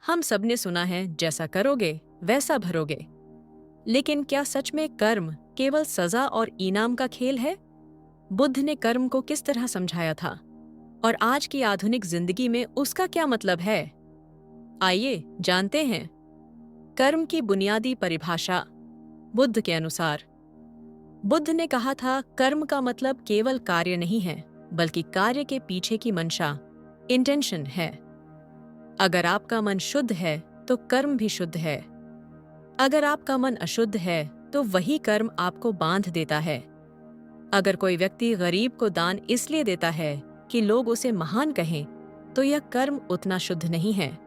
हम सबने सुना है जैसा करोगे वैसा भरोगे। लेकिन क्या सच में कर्म केवल सजा और इनाम का खेल है? बुद्ध ने कर्म को किस तरह समझाया था और आज की आधुनिक जिंदगी में उसका क्या मतलब है? आइए जानते हैं। कर्म की बुनियादी परिभाषा। बुद्ध के अनुसार, बुद्ध ने कहा था कर्म का मतलब केवल कार्य नहीं है, बल्कि कार्य के पीछे की मंशा, इंटेंशन है। अगर आपका मन शुद्ध है तो कर्म भी शुद्ध है। अगर आपका मन अशुद्ध है तो वही कर्म आपको बांध देता है। अगर कोई व्यक्ति गरीब को दान इसलिए देता है कि लोग उसे महान कहें, तो यह कर्म उतना शुद्ध नहीं है।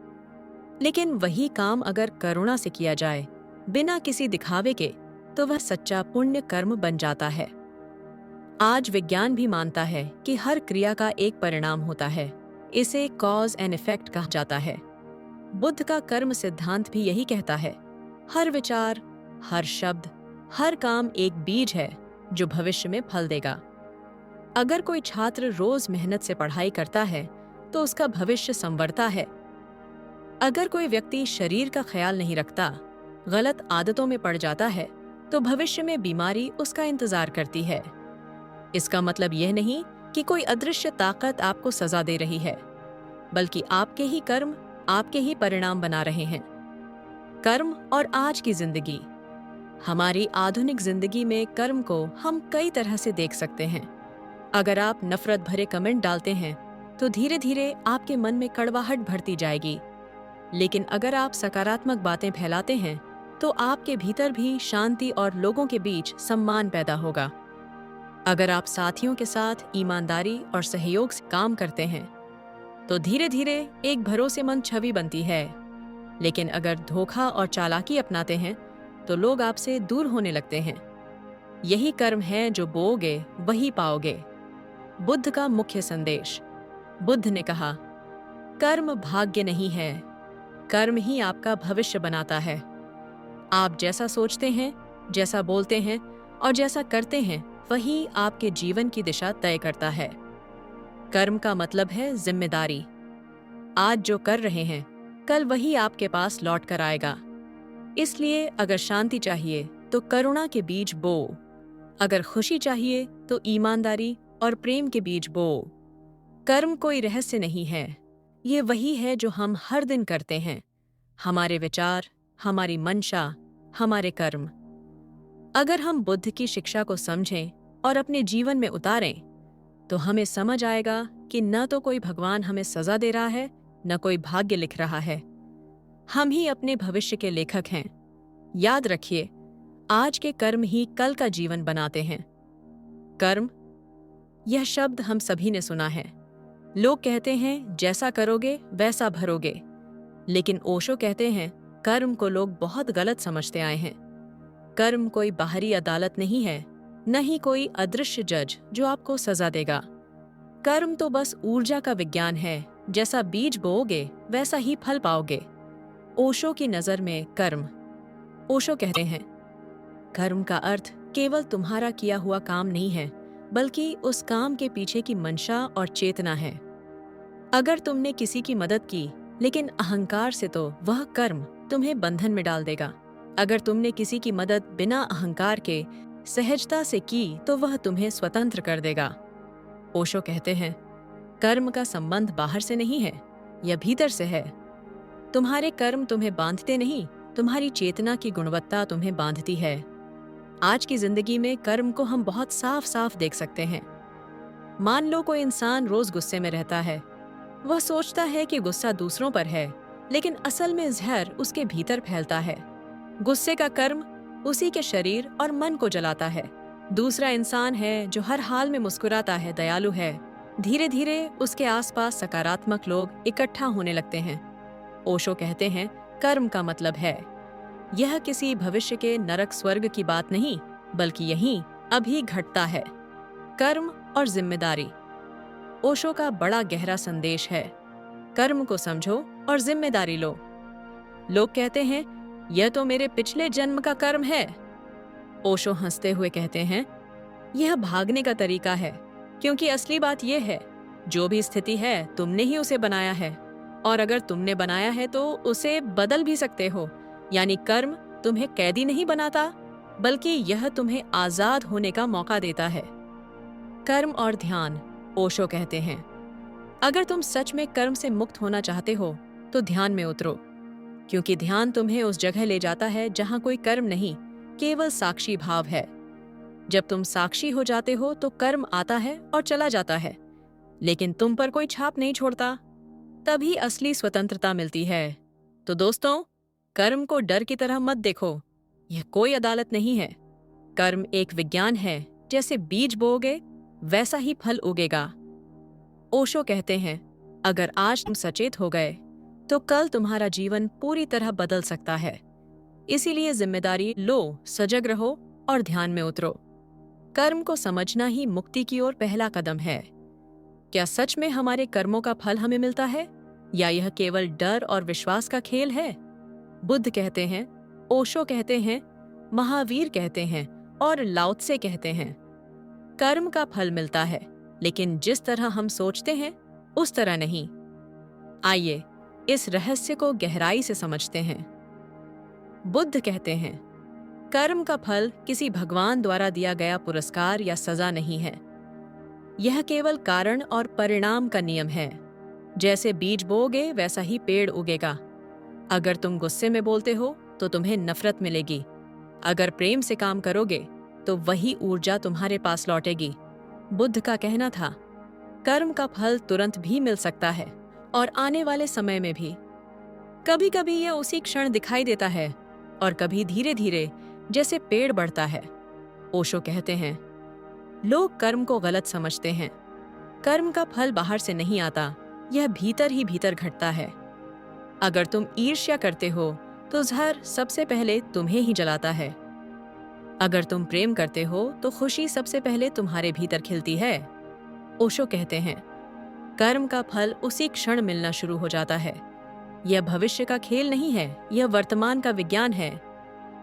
लेकिन वही काम अगर करुणा से किया जाए, बिना किसी दिखावे के, तो वह सच्चा पुण्य कर्म बन जाता है। आज विज्ञान भी मानता है कि हर क्रिया का एक परिणाम होता है। इसे कॉज एंड इफेक्ट कहा जाता है। बुद्ध का कर्म सिद्धांत भी यही कहता है। हर विचार, हर शब्द, हर काम एक बीज है जो भविष्य में फल देगा। अगर कोई छात्र रोज मेहनत से पढ़ाई करता है तो उसका भविष्य संवरता है। अगर कोई व्यक्ति शरीर का ख्याल नहीं रखता, गलत आदतों में पड़ जाता है, तो भविष्य में बीमारी उसका इंतजार करती है। इसका मतलब यह नहीं कि कोई अदृश्य ताकत आपको सजा दे रही है, बल्कि आपके ही कर्म आपके ही परिणाम बना रहे हैं। कर्म और आज की जिंदगी। हमारी आधुनिक जिंदगी में कर्म को हम कई तरह से देख सकते हैं। अगर आप नफरत भरे कमेंट डालते हैं तो धीरे धीरे आपके मन में कड़वाहट भरती जाएगी। लेकिन अगर आप सकारात्मक बातें फैलाते हैं तो आपके भीतर भी शांति और लोगों के बीच सम्मान पैदा होगा। अगर आप साथियों के साथ ईमानदारी और सहयोग से काम करते हैं तो धीरे धीरे एक भरोसेमंद छवि बनती है। लेकिन अगर धोखा और चालाकी अपनाते हैं तो लोग आपसे दूर होने लगते हैं। यही कर्म है, जो बोओगे वही पाओगे। बुद्ध का मुख्य संदेश। बुद्ध ने कहा, कर्म भाग्य नहीं है, कर्म ही आपका भविष्य बनाता है। आप जैसा सोचते हैं, जैसा बोलते हैं और जैसा करते हैं, वही आपके जीवन की दिशा तय करता है। कर्म का मतलब है जिम्मेदारी। आज जो कर रहे हैं, कल वही आपके पास लौट कर आएगा। इसलिए अगर शांति चाहिए तो करुणा के बीज बो। अगर खुशी चाहिए तो ईमानदारी और प्रेम के बीज बो। कर्म कोई रहस्य नहीं है, ये वही है जो हम हर दिन करते हैं। हमारे विचार, हमारी मंशा, हमारे कर्म। अगर हम बुद्ध की शिक्षा को समझें और अपने जीवन में उतारें, तो हमें समझ आएगा कि न तो कोई भगवान हमें सजा दे रहा है, न कोई भाग्य लिख रहा है। हम ही अपने भविष्य के लेखक हैं। याद रखिए, आज के कर्म ही कल का जीवन बनाते हैं। कर्म, यह शब्द हम सभी ने सुना है। लोग कहते हैं जैसा करोगे वैसा भरोगे। लेकिन ओशो कहते हैं कर्म को लोग बहुत गलत समझते आए हैं। कर्म कोई बाहरी अदालत नहीं है, न ही कोई अदृश्य जज जो आपको सजा देगा। कर्म तो बस ऊर्जा का विज्ञान है। जैसा बीज बोओगे वैसा ही फल पाओगे। ओशो की नजर में कर्म। ओशो कहते हैं, कर्म का अर्थ केवल तुम्हारा किया हुआ काम नहीं है, बल्कि उस काम के पीछे की मंशा और चेतना है। अगर तुमने किसी की मदद की लेकिन अहंकार से, तो वह कर्म तुम्हें बंधन में डाल देगा। अगर तुमने किसी की मदद बिना अहंकार के सहजता से की, तो वह तुम्हें स्वतंत्र कर देगा। ओशो कहते हैं, कर्म का संबंध बाहर से नहीं है, यह भीतर से है। तुम्हारे कर्म तुम्हें बांधते नहीं, तुम्हारी चेतना की गुणवत्ता तुम्हें बांधती है। आज की जिंदगी में कर्म को हम बहुत साफ साफ देख सकते हैं। मान लो कोई इंसान रोज गुस्से में रहता है। वह सोचता है कि गुस्सा दूसरों पर है, लेकिन असल में जहर उसके भीतर फैलता है। गुस्से का कर्म उसी के शरीर और मन को जलाता है। दूसरा इंसान है जो हर हाल में मुस्कुराता है, दयालु है। धीरे धीरे उसके आसपास सकारात्मक लोग इकट्ठा होने लगते हैं। ओशो कहते हैं, कर्म का मतलब है, यह किसी भविष्य के नरक स्वर्ग की बात नहीं, बल्कि यहीं अभी घटता है। कर्म और जिम्मेदारी। ओशो का बड़ा गहरा संदेश है। कर्म को समझो और जिम्मेदारी लो। लोग कहते हैं, यह तो मेरे पिछले जन्म का कर्म है। ओशो हंसते हुए कहते हैं, यह भागने का तरीका है, क्योंकि असली बात यह है, जो भी स्थिति है तुमने ही उसे बनाया है और अगर तुमने बनाया है तो उसे बदल भी सकते हो। यानी कर्म तुम्हें कैदी नहीं बनाता, बल्कि यह तुम्हें आजाद होने का मौका देता है। कर्म और ध्यान। ओशो कहते हैं, अगर तुम सच में कर्म से मुक्त होना चाहते हो तो ध्यान में उतरो, क्योंकि ध्यान तुम्हें उस जगह ले जाता है जहां कोई कर्म नहीं, केवल साक्षी भाव है। जब तुम साक्षी हो जाते हो तो कर्म आता है और चला जाता है, लेकिन तुम पर कोई छाप नहीं छोड़ता। तभी असली स्वतंत्रता मिलती है। तो दोस्तों, कर्म को डर की तरह मत देखो। यह कोई अदालत नहीं है। कर्म एक विज्ञान है। जैसे बीज बोओगे वैसा ही फल उगेगा। ओशो कहते हैं, अगर आज तुम सचेत हो गए तो कल तुम्हारा जीवन पूरी तरह बदल सकता है। इसीलिए जिम्मेदारी लो, सजग रहो और ध्यान में उतरो। कर्म को समझना ही मुक्ति की ओर पहला कदम है। क्या सच में हमारे कर्मों का फल हमें मिलता है, या यह केवल डर और विश्वास का खेल है? बुद्ध कहते हैं, ओशो कहते हैं, महावीर कहते हैं और लाओ त्से कहते हैं, कर्म का फल मिलता है, लेकिन जिस तरह हम सोचते हैं उस तरह नहीं। आइए इस रहस्य को गहराई से समझते हैं। बुद्ध कहते हैं, कर्म का फल किसी भगवान द्वारा दिया गया पुरस्कार या सजा नहीं है। यह केवल कारण और परिणाम का नियम है। जैसे बीज बोओगे वैसा ही पेड़ उगेगा। अगर तुम गुस्से में बोलते हो तो तुम्हें नफरत मिलेगी। अगर प्रेम से काम करोगे तो वही ऊर्जा तुम्हारे पास लौटेगी। बुद्ध का कहना था, कर्म का फल तुरंत भी मिल सकता है और आने वाले समय में भी। कभी कभी यह उसी क्षण दिखाई देता है और कभी धीरे धीरे, जैसे पेड़ बढ़ता है। ओशो कहते हैं, लोग कर्म को गलत समझते हैं। कर्म का फल बाहर से नहीं आता, यह भीतर ही भीतर घटता है। अगर तुम ईर्ष्या करते हो तो जहर सबसे पहले तुम्हें ही जलाता है। अगर तुम प्रेम करते हो तो खुशी सबसे पहले तुम्हारे भीतर खिलती है। ओशो कहते हैं, कर्म का फल उसी क्षण मिलना शुरू हो जाता है। यह भविष्य का खेल नहीं है, यह वर्तमान का विज्ञान है।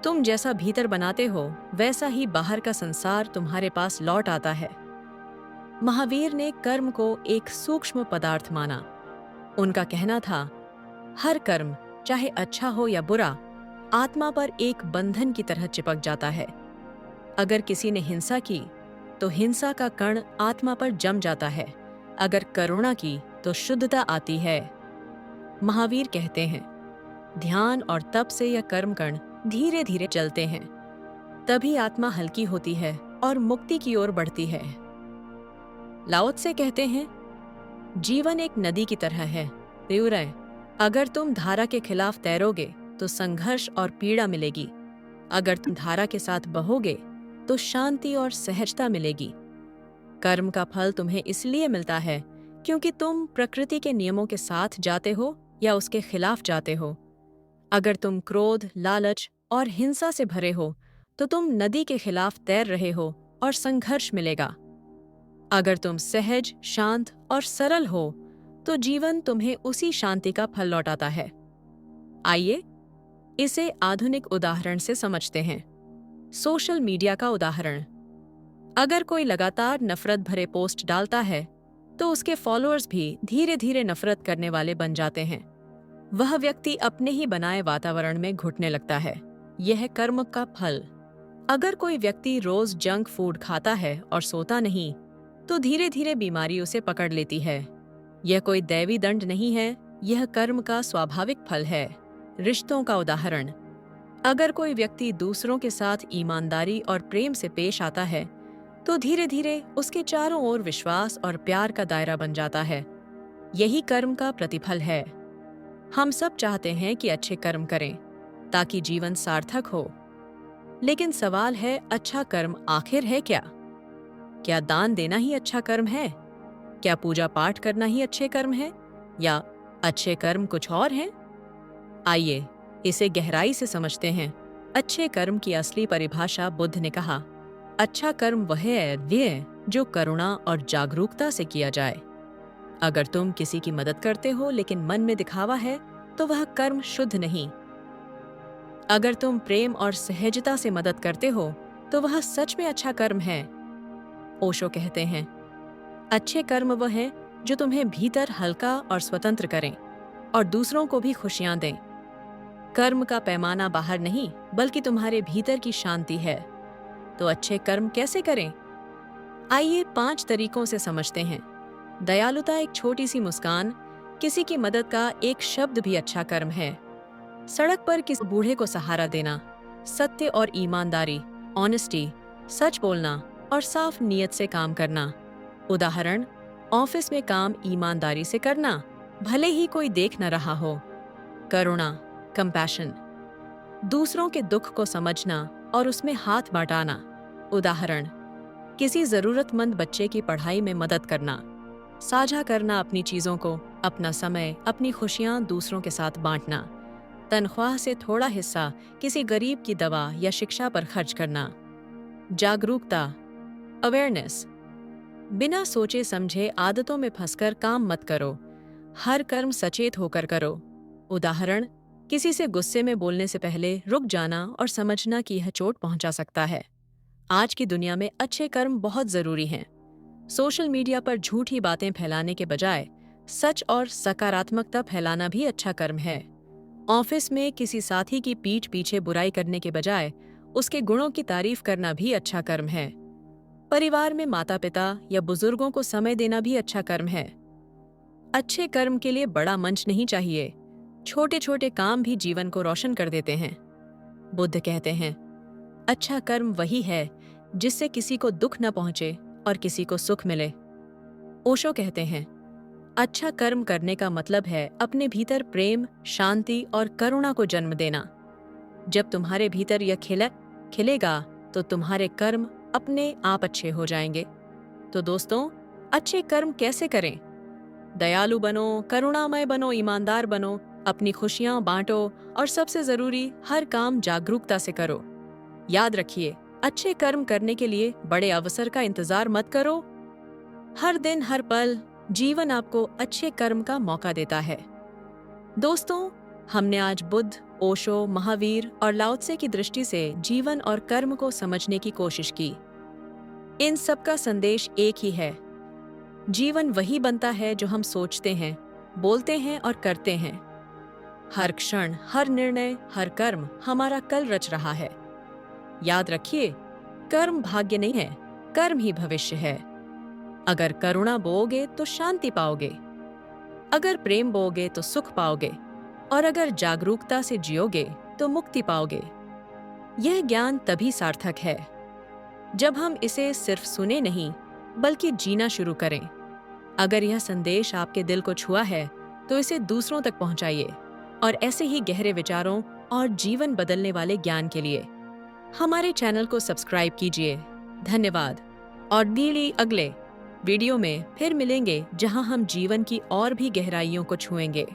तुम जैसा भीतर बनाते हो वैसा ही बाहर का संसार तुम्हारे पास लौट आता है। महावीर ने कर्म को एक सूक्ष्म पदार्थ माना। उनका कहना था, हर कर्म चाहे अच्छा हो या बुरा, आत्मा पर एक बंधन की तरह चिपक जाता है। अगर किसी ने हिंसा की तो हिंसा का कण आत्मा पर जम जाता है। अगर करुणा की तो शुद्धता आती है। महावीर कहते हैं, ध्यान और तप से यह कर्म कण धीरे धीरे चलते हैं। तभी आत्मा हल्की होती है और मुक्ति की ओर बढ़ती है। लाओ त्से कहते हैं, जीवन एक नदी की तरह है। त्रिउरय, अगर तुम धारा के खिलाफ तैरोगे तो संघर्ष और पीड़ा मिलेगी। अगर तुम धारा के साथ बहोगे तो शांति और सहजता मिलेगी। कर्म का फल तुम्हें इसलिए मिलता है क्योंकि तुम प्रकृति के नियमों के साथ जाते हो या उसके खिलाफ जाते हो। अगर तुम क्रोध, लालच और हिंसा से भरे हो तो तुम नदी के खिलाफ तैर रहे हो और संघर्ष मिलेगा। अगर तुम सहज, शांत और सरल हो तो जीवन तुम्हें उसी शांति का फल लौटाता है। आइए इसे आधुनिक उदाहरण से समझते हैं। सोशल मीडिया का उदाहरण। अगर कोई लगातार नफरत भरे पोस्ट डालता है तो उसके फॉलोअर्स भी धीरे धीरे नफरत करने वाले बन जाते हैं। वह व्यक्ति अपने ही बनाए वातावरण में घुटने लगता है। यह कर्म का फल। अगर कोई व्यक्ति रोज जंक फूड खाता है और सोता नहीं तो धीरे धीरे बीमारी उसे पकड़ लेती है। यह कोई दैवी दंड नहीं है, यह कर्म का स्वाभाविक फल है। रिश्तों का उदाहरण। अगर कोई व्यक्ति दूसरों के साथ ईमानदारी और प्रेम से पेश आता है तो धीरे धीरे उसके चारों ओर विश्वास और प्यार का दायरा बन जाता है। यही कर्म का प्रतिफल है। हम सब चाहते हैं कि अच्छे कर्म करें ताकि जीवन सार्थक हो। लेकिन सवाल है, अच्छा कर्म आखिर है क्या? क्या दान देना ही अच्छा कर्म है? क्या पूजा पाठ करना ही अच्छे कर्म है? या अच्छे कर्म कुछ और हैं? आइए इसे गहराई से समझते हैं। अच्छे कर्म की असली परिभाषा बुद्ध ने कहा, अच्छा कर्म वह है जो करुणा और जागरूकता से किया जाए। अगर तुम किसी की मदद करते हो लेकिन मन में दिखावा है तो वह कर्म शुद्ध नहीं। अगर तुम प्रेम और सहजता से मदद करते हो तो वह सच में अच्छा कर्म है। ओशो कहते हैं, अच्छे कर्म वह हैं जो तुम्हें भीतर हल्का और स्वतंत्र करें। और दूसरों को भी खुशियां दें। कर्म का पैमाना बाहर नहीं, बल्कि तुम्हारे भीतर की शांति है। तो अच्छे कर्म कैसे करें? आइए 5 तरीकों से समझते हैं। दयालुता एक छोटी सी मुस्कान, किसी की मदद का एक शब्द भी अच्छा कर्म है। सड़क पर किसी बूढ़े को सहारा देना, सत्य और ईमानदारी, ऑनेस्टी, सच बोलना और साफ नीयत से काम करना। उदाहरण, ऑफिस में काम ईमानदारी से करना, भले ही कोई देख न रहा हो। करुणा, कंपैशन, दूसरों के दुख को समझना और उसमें हाथ बटाना। उदाहरण, किसी जरूरतमंद बच्चे की पढ़ाई में मदद करना। साझा करना अपनी चीजों को, अपना समय, अपनी खुशियां दूसरों के साथ बांटना। तनख्वाह से थोड़ा हिस्सा किसी गरीब की दवा या शिक्षा पर खर्च करना। जागरूकता, अवेयरनेस, बिना सोचे समझे आदतों में फंसकर काम मत करो। हर कर्म सचेत होकर करो। उदाहरण, किसी से गुस्से में बोलने से पहले रुक जाना और समझना कि यह चोट पहुंचा सकता है। आज की दुनिया में अच्छे कर्म बहुत जरूरी हैं। सोशल मीडिया पर झूठी बातें फैलाने के बजाय सच और सकारात्मकता फैलाना भी अच्छा कर्म है। ऑफिस में किसी साथी की पीठ पीछे बुराई करने के बजाय उसके गुणों की तारीफ करना भी अच्छा कर्म है। परिवार में माता पिता या बुजुर्गों को समय देना भी अच्छा कर्म है। अच्छे कर्म के लिए बड़ा मंच नहीं चाहिए। छोटे छोटे काम भी जीवन को रोशन कर देते हैं। बुद्ध कहते हैं, अच्छा कर्म वही है जिससे किसी को दुख न पहुंचे और किसी को सुख मिले। ओशो कहते हैं, अच्छा कर्म करने का मतलब है अपने भीतर प्रेम, शांति और करुणा को जन्म देना। जब तुम्हारे भीतर यह खिलेगा तो तुम्हारे कर्म अपने आप अच्छे हो जाएंगे। तो दोस्तों, अच्छे कर्म कैसे करें? दयालु बनो, करुणामय बनो, ईमानदार बनो, अपनी खुशियां बांटो और सबसे जरूरी, हर काम जागरूकता से करो। याद रखिए, अच्छे कर्म करने के लिए बड़े अवसर का इंतजार मत करो। हर दिन, हर पल जीवन आपको अच्छे कर्म का मौका देता है। दोस्तों, हमने आज बुद्ध, ओशो, महावीर और लाओ त्से की दृष्टि से जीवन और कर्म को समझने की कोशिश की। इन सब का संदेश एक ही है, जीवन वही बनता है जो हम सोचते हैं, बोलते हैं और करते हैं। हर क्षण, हर निर्णय, हर कर्म हमारा कल रच रहा है। याद रखिए, कर्म भाग्य नहीं है, कर्म ही भविष्य है। अगर करुणा बोओगे तो शांति पाओगे, अगर प्रेम बोओगे तो सुख पाओगे, और अगर जागरूकता से जियोगे तो मुक्ति पाओगे। यह ज्ञान तभी सार्थक है जब हम इसे सिर्फ सुने नहीं, बल्कि जीना शुरू करें। अगर यह संदेश आपके दिल को छुआ है तो इसे दूसरों तक पहुंचाइए, और ऐसे ही गहरे विचारों और जीवन बदलने वाले ज्ञान के लिए हमारे चैनल को सब्सक्राइब कीजिए। धन्यवाद। और अगले वीडियो में फिर मिलेंगे, जहां हम जीवन की और भी गहराइयों को छुएंगे।